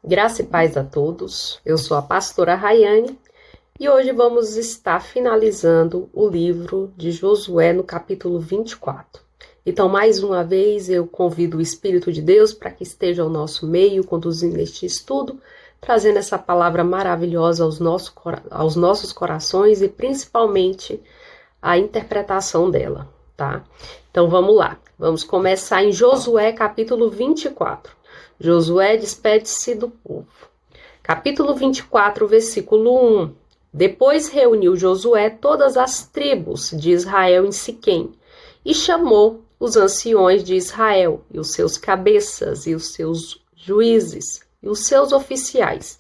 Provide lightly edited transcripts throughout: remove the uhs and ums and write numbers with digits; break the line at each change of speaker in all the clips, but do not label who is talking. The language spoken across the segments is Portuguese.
Graça e paz a todos. Eu sou a pastora Rayane e hoje vamos estar finalizando o livro de Josué no capítulo 24. Então, mais uma vez, eu convido o Espírito de Deus para que esteja ao nosso meio, conduzindo este estudo, trazendo essa palavra maravilhosa aos nossos corações e principalmente a interpretação dela, tá? Então, vamos lá. Vamos começar em Josué capítulo 24. Josué despede-se do povo. Capítulo 24, versículo 1. Depois reuniu Josué todas as tribos de Israel em Siquém e chamou os anciões de Israel e os seus cabeças e os seus juízes e os seus oficiais.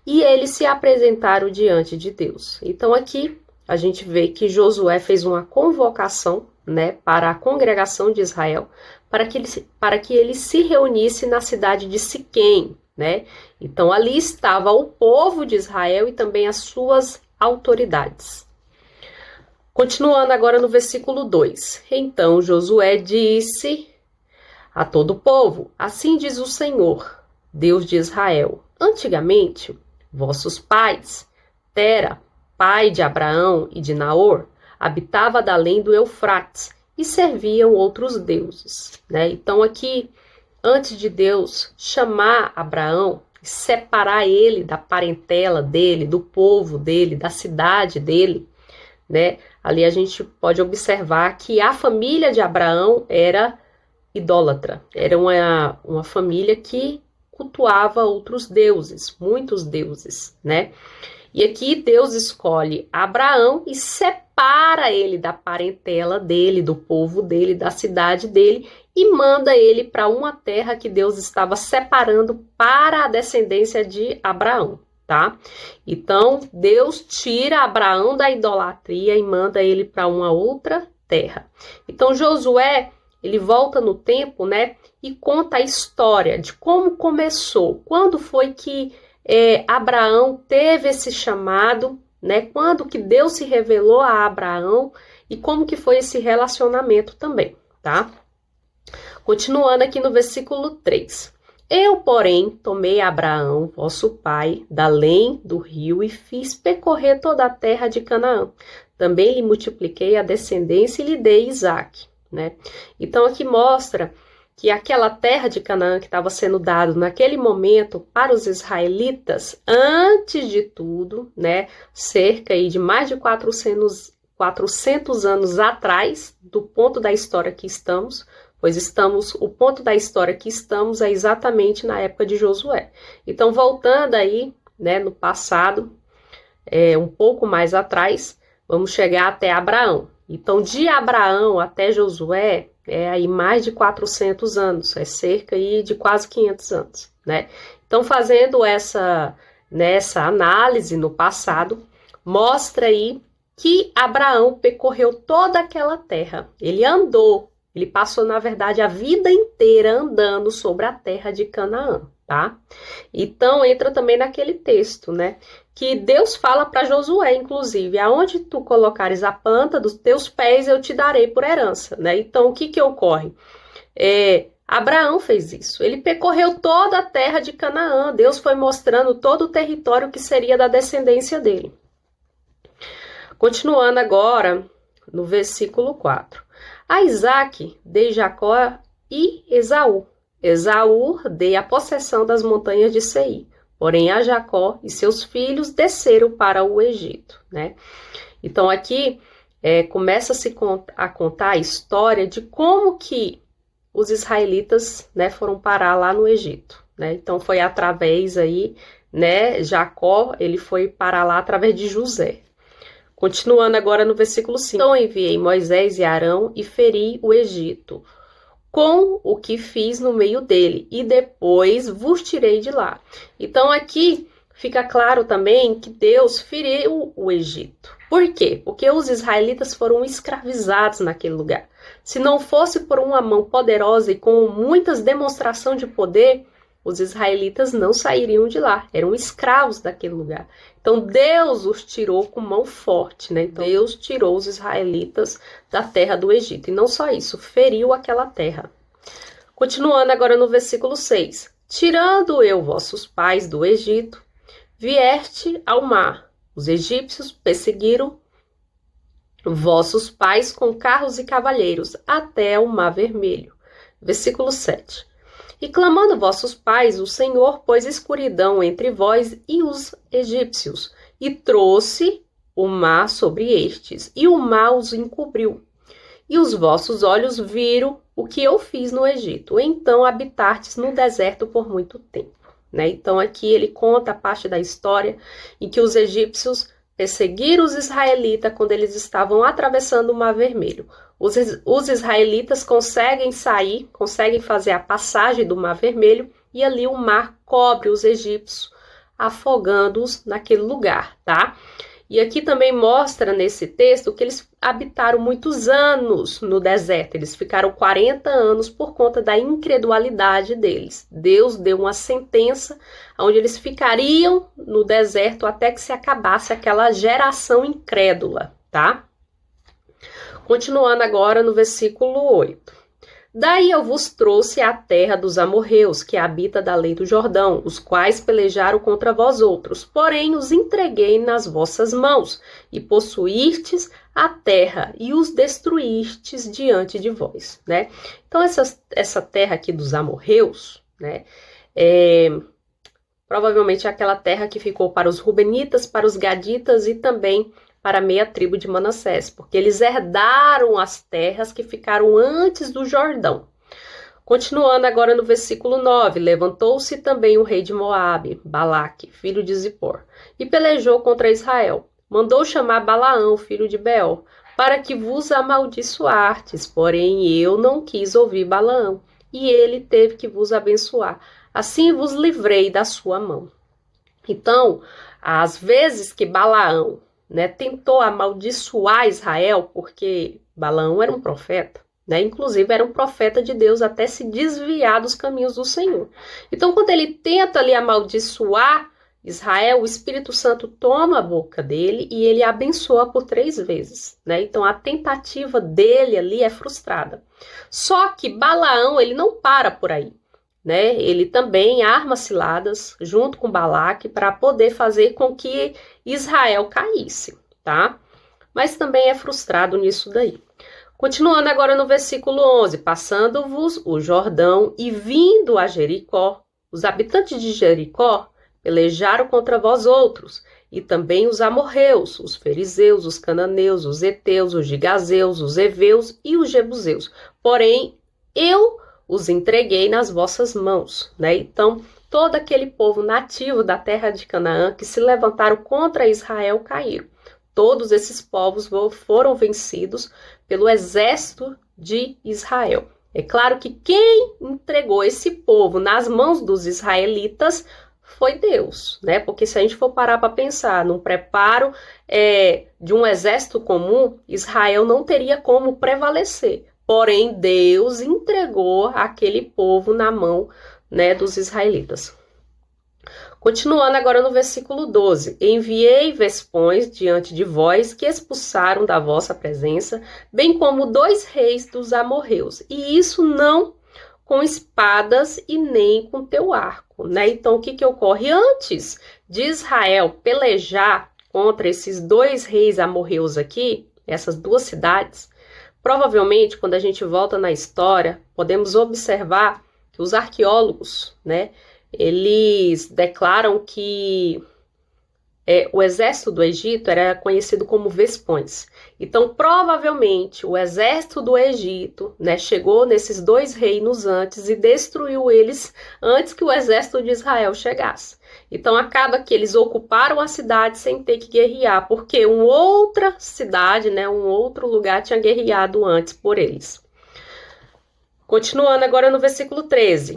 E eles se apresentaram diante de Deus. Então aqui a gente vê que Josué fez uma convocação, para a congregação de Israel, para que ele se reunisse na cidade de Siquém, Então ali estava o povo de Israel e também as suas autoridades. Continuando agora no versículo 2. Então Josué disse a todo o povo: assim diz o Senhor, Deus de Israel: antigamente, vossos pais, Tera, pai de Abraão e de Naor, habitava da além do Eufrates e serviam outros deuses, Então aqui, antes de Deus chamar Abraão, separar ele da parentela dele, do povo dele, da cidade dele, Ali a gente pode observar que a família de Abraão era idólatra, era uma família que cultuava outros deuses, muitos deuses, E aqui Deus escolhe Abraão e separa ele da parentela dele, do povo dele, da cidade dele e manda ele para uma terra que Deus estava separando para a descendência de Abraão, tá? Então Deus tira Abraão da idolatria e manda ele para uma outra terra. Então Josué, ele volta no tempo, e conta a história de como começou, quando foi que Abraão teve esse chamado, Quando que Deus se revelou a Abraão e como que foi esse relacionamento também, tá? Continuando aqui no versículo 3. Eu, porém, tomei Abraão, vosso pai, da além do rio e fiz percorrer toda a terra de Canaã. Também lhe multipliquei a descendência e lhe dei Isaque, Então aqui mostra que aquela terra de Canaã que estava sendo dado naquele momento para os israelitas, antes de tudo, cerca de mais de 400 anos atrás do ponto da história que estamos, o ponto da história que estamos é exatamente na época de Josué. Então, voltando aí, no passado, um pouco mais atrás, vamos chegar até Abraão. Então, de Abraão até Josué, aí mais de 400 anos, cerca aí de quase 500 anos, Então, fazendo essa análise no passado, mostra aí que Abraão percorreu toda aquela terra. Ele passou, na verdade, a vida inteira andando sobre a terra de Canaã, tá? Então, entra também naquele texto, que Deus fala para Josué, inclusive: aonde tu colocares a planta dos teus pés, eu te darei por herança, Então, o que ocorre? Abraão fez isso, ele percorreu toda a terra de Canaã, Deus foi mostrando todo o território que seria da descendência dele. Continuando agora, no versículo 4. A Isaque dei Jacó e Esaú. Esaú dei a possessão das montanhas de Seir. Porém, a Jacó e seus filhos desceram para o Egito, Então, aqui começa-se a contar a história de como que os israelitas, foram parar lá no Egito, Então, foi através aí, Jacó, ele foi parar lá através de José. Continuando agora no versículo 5. Então, enviei Moisés e Arão e feri o Egito, com o que fiz no meio dele, e depois vos tirei de lá. Então aqui fica claro também que Deus feriu o Egito. Por quê? Porque os israelitas foram escravizados naquele lugar. Se não fosse por uma mão poderosa e com muitas demonstrações de poder, os israelitas não sairiam de lá, eram escravos daquele lugar. Então Deus os tirou com mão forte, Então, Deus tirou os israelitas da terra do Egito. E não só isso, feriu aquela terra. Continuando agora no versículo 6. Tirando eu vossos pais do Egito, vieste ao mar. Os egípcios perseguiram vossos pais com carros e cavalheiros até o mar vermelho. Versículo 7. E clamando vossos pais, o Senhor pôs escuridão entre vós e os egípcios, e trouxe o mar sobre estes, e o mar os encobriu. E os vossos olhos viram o que eu fiz no Egito. Então habitastes no deserto por muito tempo. Então aqui ele conta a parte da história em que os egípcios perseguiram os israelitas quando eles estavam atravessando o Mar Vermelho. Os israelitas conseguem sair, conseguem fazer a passagem do Mar Vermelho e ali o mar cobre os egípcios, afogando-os naquele lugar, tá? E aqui também mostra nesse texto que eles habitaram muitos anos no deserto. Eles ficaram 40 anos por conta da incredulidade deles. Deus deu uma sentença onde eles ficariam no deserto até que se acabasse aquela geração incrédula, tá? Continuando agora no versículo 8. Daí eu vos trouxe a terra dos amorreus, que habita da lei do Jordão, os quais pelejaram contra vós outros. Porém, os entreguei nas vossas mãos, e possuístes a terra, e os destruístes diante de vós. Então, essa terra aqui dos amorreus, provavelmente é aquela terra que ficou para os rubenitas, para os gaditas e também para a meia tribo de Manassés, porque eles herdaram as terras que ficaram antes do Jordão. Continuando agora no versículo 9, levantou-se também o rei de Moabe, Balaque, filho de Zippor, e pelejou contra Israel. Mandou chamar Balaão, filho de Beor, para que vos amaldiçoartes, porém eu não quis ouvir Balaão, e ele teve que vos abençoar. Assim vos livrei da sua mão. Então, às vezes que Balaão tentou amaldiçoar Israel, porque Balaão era um profeta, inclusive era um profeta de Deus até se desviar dos caminhos do Senhor. Então, quando ele tenta ali amaldiçoar Israel, o Espírito Santo toma a boca dele e ele abençoa por 3 vezes. Então, a tentativa dele ali é frustrada. Só que Balaão, ele não para por aí. Ele também arma ciladas junto com Balaque para poder fazer com que Israel caísse, tá? Mas também é frustrado nisso daí. Continuando agora no versículo 11, passando-vos o Jordão e vindo a Jericó, os habitantes de Jericó pelejaram contra vós outros, e também os amorreus, os fariseus, os cananeus, os heteus, os gigazeus, os heveus e os jebuseus. Porém, eu os entreguei nas vossas mãos, Então, todo aquele povo nativo da terra de Canaã que se levantaram contra Israel caíram. Todos esses povos foram vencidos pelo exército de Israel. É claro que quem entregou esse povo nas mãos dos israelitas foi Deus, Porque se a gente for parar para pensar num preparo de um exército comum, Israel não teria como prevalecer. Porém, Deus entregou aquele povo na mão dos israelitas. Continuando agora no versículo 12. Enviei vespões diante de vós que expulsaram da vossa presença, bem como 2 reis dos amorreus. E isso não com espadas e nem com teu arco. Então, o que ocorre? Antes de Israel pelejar contra esses 2 reis amorreus aqui, essas 2 cidades, provavelmente, quando a gente volta na história, podemos observar que os arqueólogos, eles declaram que o exército do Egito era conhecido como vespões. Então, provavelmente, o exército do Egito chegou nesses 2 reinos antes e destruiu eles antes que o exército de Israel chegasse. Então, acaba que eles ocuparam a cidade sem ter que guerrear, porque uma outra cidade, um outro lugar tinha guerreado antes por eles. Continuando agora no versículo 13.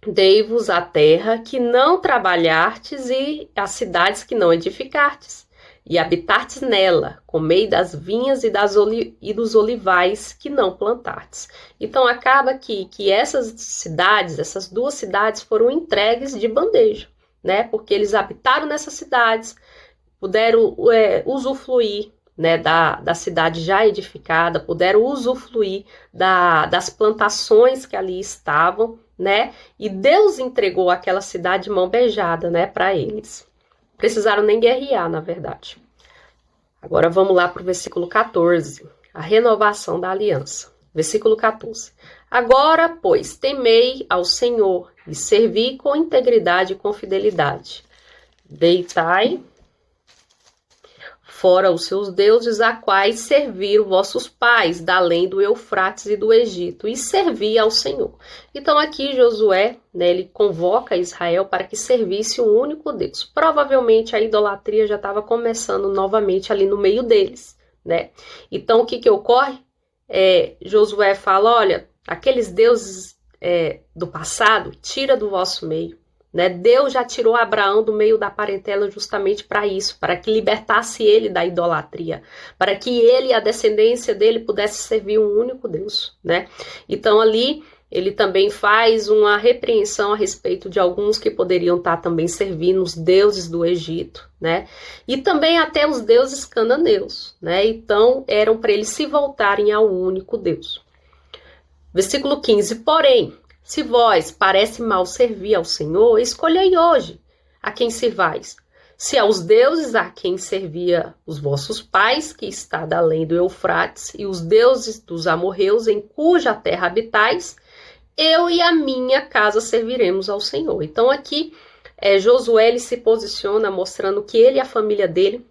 Dei-vos a terra que não trabalhartes e as cidades que não edificartes, e habitartes nela, comei das vinhas e dos olivais que não plantartes. Então acaba aqui que essas cidades, essas 2 cidades foram entregues de bandeja, porque eles habitaram nessas cidades, puderam usufruir da cidade já edificada, puderam usufruir das plantações que ali estavam, né? E Deus entregou aquela cidade de mão beijada, né, para eles. Precisaram nem guerrear, na verdade. Agora vamos lá para o versículo 14, a renovação da aliança. Versículo 14. Agora, pois, temei ao Senhor e servi com integridade e com fidelidade. Deitai fora os seus deuses, a quais serviram vossos pais, da além do Eufrates e do Egito, e servi ao Senhor. Então aqui Josué, né, ele convoca Israel para que servisse o único Deus. Provavelmente a idolatria já estava começando novamente ali no meio deles, né? Então o que ocorre? Josué fala, olha, aqueles deuses do passado, tira do vosso meio. Né? Deus já tirou Abraão do meio da parentela justamente para isso, para que libertasse ele da idolatria, para que ele e a descendência dele pudesse servir um único Deus, né? Então ali ele também faz uma repreensão a respeito de alguns que poderiam estar também servindo os deuses do Egito, né? E também até os deuses cananeus, né? Então eram para eles se voltarem ao único Deus. Versículo 15, porém, se vós parece mal servir ao Senhor, escolhei hoje a quem servais. Se aos deuses a quem servia os vossos pais, que está da além do Eufrates, e os deuses dos amorreus em cuja terra habitais, eu e a minha casa serviremos ao Senhor. Então aqui Josué ele se posiciona mostrando que ele e a família dele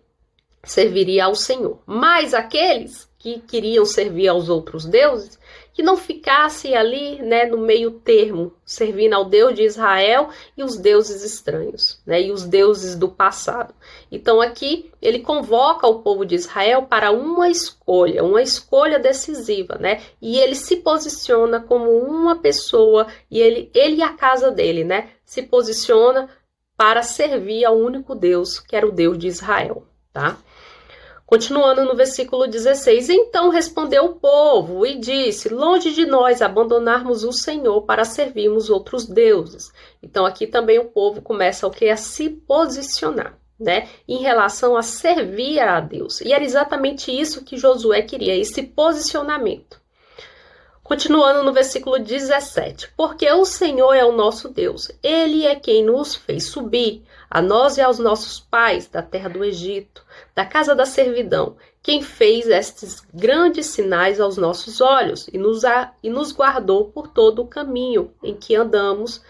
serviria ao Senhor. Mas aqueles que queriam servir aos outros deuses, que não ficasse ali, né, no meio termo, servindo ao Deus de Israel e os deuses estranhos, né, e os deuses do passado. Então aqui ele convoca o povo de Israel para uma escolha decisiva, né, e ele se posiciona como uma pessoa, e ele e a casa dele, né, se posiciona para servir ao único Deus, que era o Deus de Israel, tá? Continuando no versículo 16, então respondeu o povo e disse, longe de nós abandonarmos o Senhor para servirmos outros deuses. Então aqui também o povo começa a se posicionar, né, em relação a servir a Deus. E era exatamente isso que Josué queria, esse posicionamento. Continuando no versículo 17, porque o Senhor é o nosso Deus, Ele é quem nos fez subir, a nós e aos nossos pais, da terra do Egito, da casa da servidão, quem fez estes grandes sinais aos nossos olhos e nos guardou por todo o caminho em que andamos,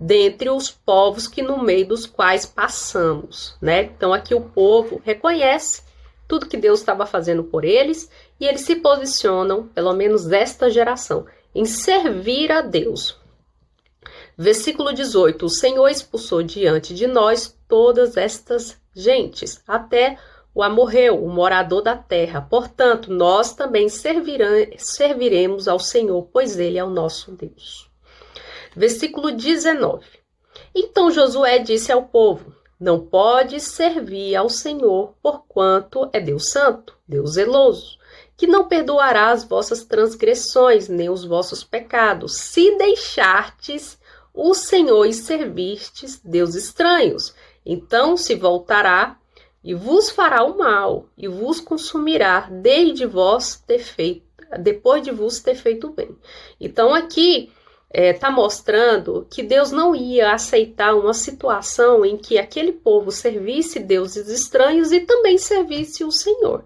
dentre os povos que no meio dos quais passamos, né? Então aqui o povo reconhece tudo que Deus estava fazendo por eles, e eles se posicionam, pelo menos esta geração, em servir a Deus. Versículo 18, o Senhor expulsou diante de nós todas estas gentes, até o amorreu, o morador da terra. Portanto, nós também serviremos ao Senhor, pois Ele é o nosso Deus. Versículo 19, então Josué disse ao povo, não pode servir ao Senhor, porquanto é Deus santo, Deus zeloso, que não perdoará as vossas transgressões, nem os vossos pecados, se deixardes o Senhor e servistes deuses estranhos. Então se voltará e vos fará o mal, e vos consumirá depois de vos ter feito bem. Então aqui está mostrando que Deus não ia aceitar uma situação em que aquele povo servisse deuses estranhos e também servisse o Senhor,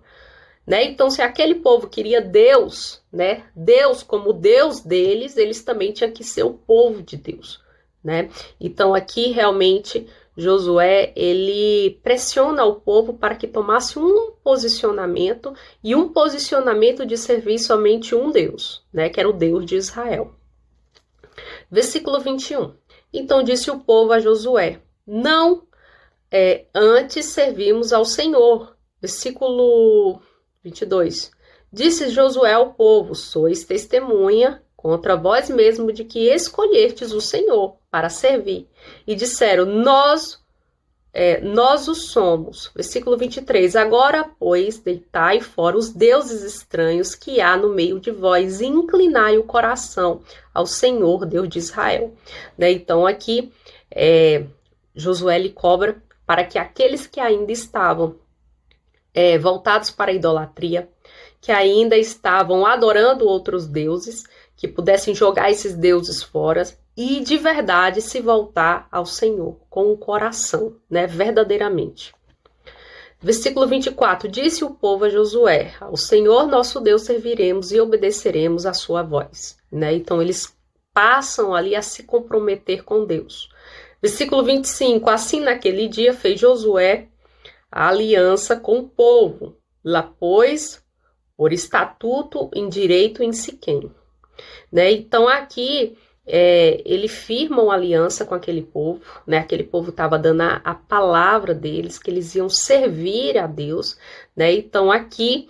né? Então, se aquele povo queria Deus, né? Deus como Deus deles, eles também tinham que ser o povo de Deus, né? Então, aqui realmente Josué ele pressiona o povo para que tomasse um posicionamento e um posicionamento de servir somente um Deus, né? Que era o Deus de Israel. Versículo 21. Então disse o povo a Josué, não antes servimos ao Senhor. Versículo 22. Disse Josué ao povo, sois testemunha contra vós mesmo de que escolhestes o Senhor para servir. E disseram, nós o somos. Versículo 23. Agora, pois, deitai fora os deuses estranhos que há no meio de vós e inclinai o coração ao Senhor, Deus de Israel. Né? Então, aqui, Josué lhe cobra para que aqueles que ainda estavam voltados para a idolatria, que ainda estavam adorando outros deuses, que pudessem jogar esses deuses fora e de verdade se voltar ao Senhor com o coração, né, verdadeiramente. Versículo 24, disse o povo a Josué, ao Senhor nosso Deus serviremos e obedeceremos a sua voz. Né? Então eles passam ali a se comprometer com Deus. Versículo 25, assim naquele dia fez Josué a aliança com o povo, lá pôs por estatuto em direito em Siquém. Né? Então aqui ele firma uma aliança com aquele povo, né? Aquele povo estava dando a palavra deles, que eles iam servir a Deus, né? Então aqui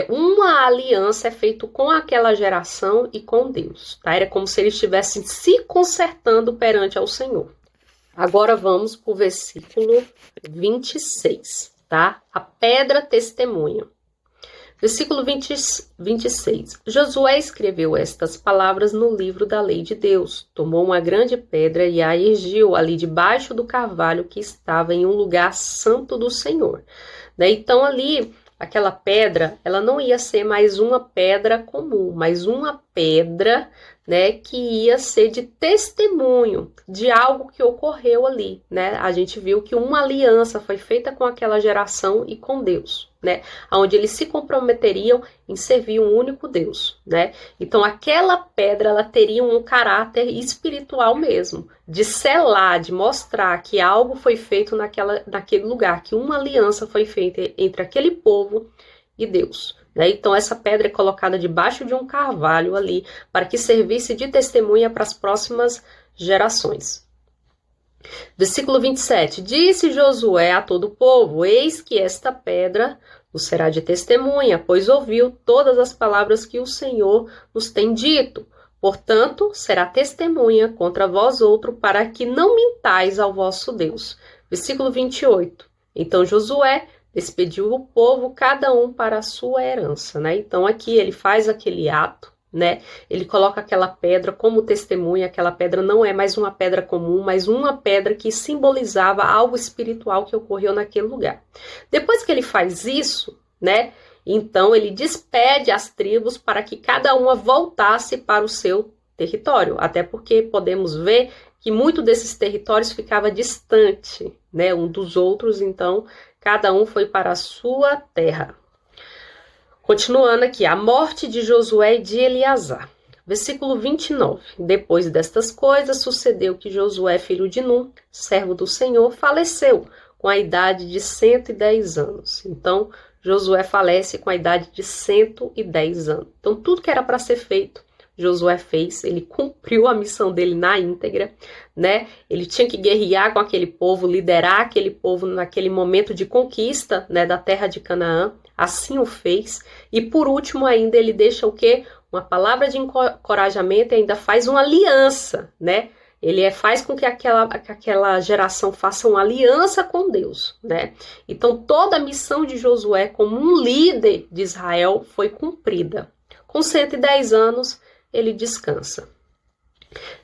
uma aliança é feita com aquela geração e com Deus, tá? Era como se eles estivessem se consertando perante ao Senhor. Agora vamos para o versículo 26, tá? A pedra testemunha. Versículo 26. Josué escreveu estas palavras no livro da lei de Deus. Tomou uma grande pedra e a erigiu ali debaixo do carvalho que estava em um lugar santo do Senhor. Né? Então ali, aquela pedra, ela não ia ser mais uma pedra comum, mas uma pedra, né, que ia ser de testemunho de algo que ocorreu ali, né? A gente viu que uma aliança foi feita com aquela geração e com Deus, né? Onde eles se comprometeriam em servir um único Deus, né? Então aquela pedra, ela teria um caráter espiritual mesmo, de selar, de mostrar que algo foi feito naquele lugar, que uma aliança foi feita entre aquele povo e Deus. Então essa pedra é colocada debaixo de um carvalho ali, para que servisse de testemunha para as próximas gerações. Versículo 27, disse Josué a todo o povo, eis que esta pedra nos será de testemunha, pois ouviu todas as palavras que o Senhor nos tem dito. Portanto, será testemunha contra vós outro, para que não mintais ao vosso Deus. Versículo 28, então Josué despediu o povo, cada um para a sua herança, né? Então aqui ele faz aquele ato, né? Ele coloca aquela pedra como testemunha, aquela pedra não é mais uma pedra comum, mas uma pedra que simbolizava algo espiritual que ocorreu naquele lugar. Depois que ele faz isso, né? Então ele despede as tribos para que cada uma voltasse para o seu território, até porque podemos ver que muito desses territórios ficava distante, né, um dos outros, então cada um foi para a sua terra. Continuando aqui, a morte de Josué e de Eleazar. Versículo 29. Depois destas coisas, sucedeu que Josué, filho de Num, servo do Senhor, faleceu com a idade de 110 anos. Então, Josué falece com a idade de 110 anos. Então, tudo que era para ser feito, Josué fez, ele cumpriu a missão dele na íntegra, né? Ele tinha que guerrear com aquele povo, liderar aquele povo naquele momento de conquista, né, da terra de Canaã, assim o fez. E por último ainda ele deixa o quê? Uma palavra de encorajamento e ainda faz uma aliança, né? Ele faz com que aquela geração faça uma aliança com Deus, né? Então toda a missão de Josué como um líder de Israel foi cumprida. Com 110 anos, ele descansa.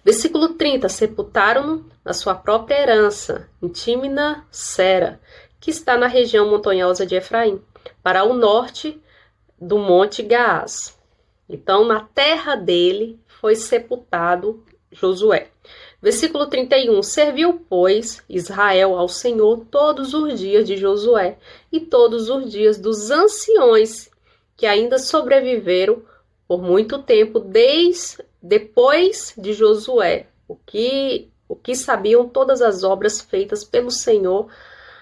Versículo 30, sepultaram-no na sua própria herança, em Timna-Sera, que está na região montanhosa de Efraim, para o norte do monte Gaás. Então, na terra dele foi sepultado Josué. Versículo 31, serviu, pois, Israel ao Senhor todos os dias de Josué e todos os dias dos anciões que ainda sobreviveram por muito tempo, depois de Josué, o que sabiam todas as obras feitas pelo Senhor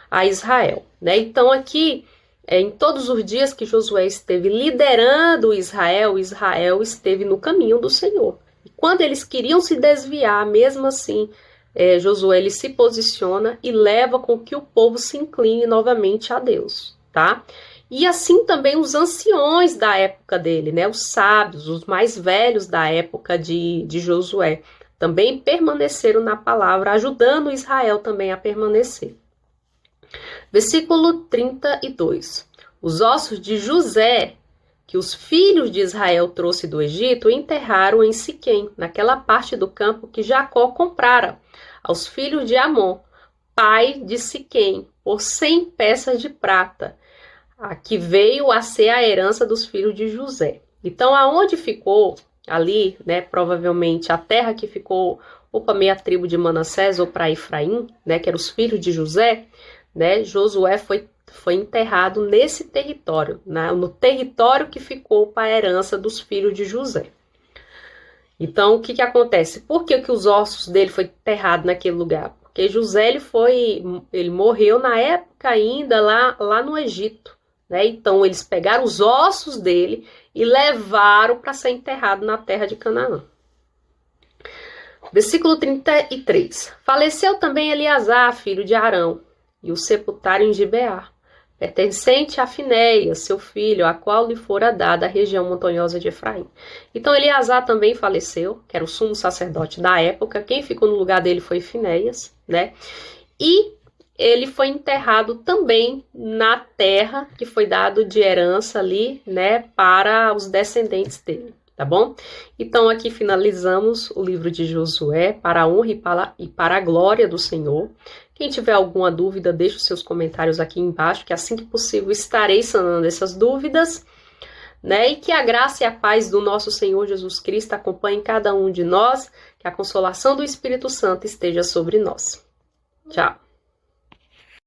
a Israel, né? Então aqui, em todos os dias que Josué esteve liderando Israel, Israel esteve no caminho do Senhor. E quando eles queriam se desviar, mesmo assim, Josué ele se posiciona e leva com que o povo se incline novamente a Deus, tá? E assim também os anciões da época dele, né, os sábios, os mais velhos da época de Josué, também permaneceram na palavra, ajudando Israel também a permanecer. Versículo 32. Os ossos de José, que os filhos de Israel trouxe do Egito, enterraram em Siquém, naquela parte do campo que Jacó comprara aos filhos de Amon, pai de Siquém, por 100 peças de prata, que veio a ser a herança dos filhos de José. Então, aonde ficou ali, né, provavelmente a terra que ficou ou para meia tribo de Manassés, ou para Efraim, né, que eram os filhos de José, né, Josué foi enterrado nesse território, né, no território que ficou para a herança dos filhos de José. Então, o que acontece? Por que os ossos dele foi enterrado naquele lugar? Porque José ele morreu na época ainda lá no Egito, né? Então eles pegaram os ossos dele e levaram para ser enterrado na terra de Canaã. Versículo 33. Faleceu também Eleazar, filho de Arão, e o sepultaram em Gibeá, pertencente a Finéias, seu filho, a qual lhe fora dada a região montanhosa de Efraim. Então Eleazar também faleceu, que era o sumo sacerdote da época. Quem ficou no lugar dele foi Finéias, né? E ele foi enterrado também na terra que foi dado de herança ali, né, para os descendentes dele, tá bom? Então aqui finalizamos o livro de Josué para a honra e para a glória do Senhor. Quem tiver alguma dúvida, deixe os seus comentários aqui embaixo, que assim que possível estarei sanando essas dúvidas, né? E que a graça e a paz do nosso Senhor Jesus Cristo acompanhem cada um de nós, que a consolação do Espírito Santo esteja sobre nós. Tchau!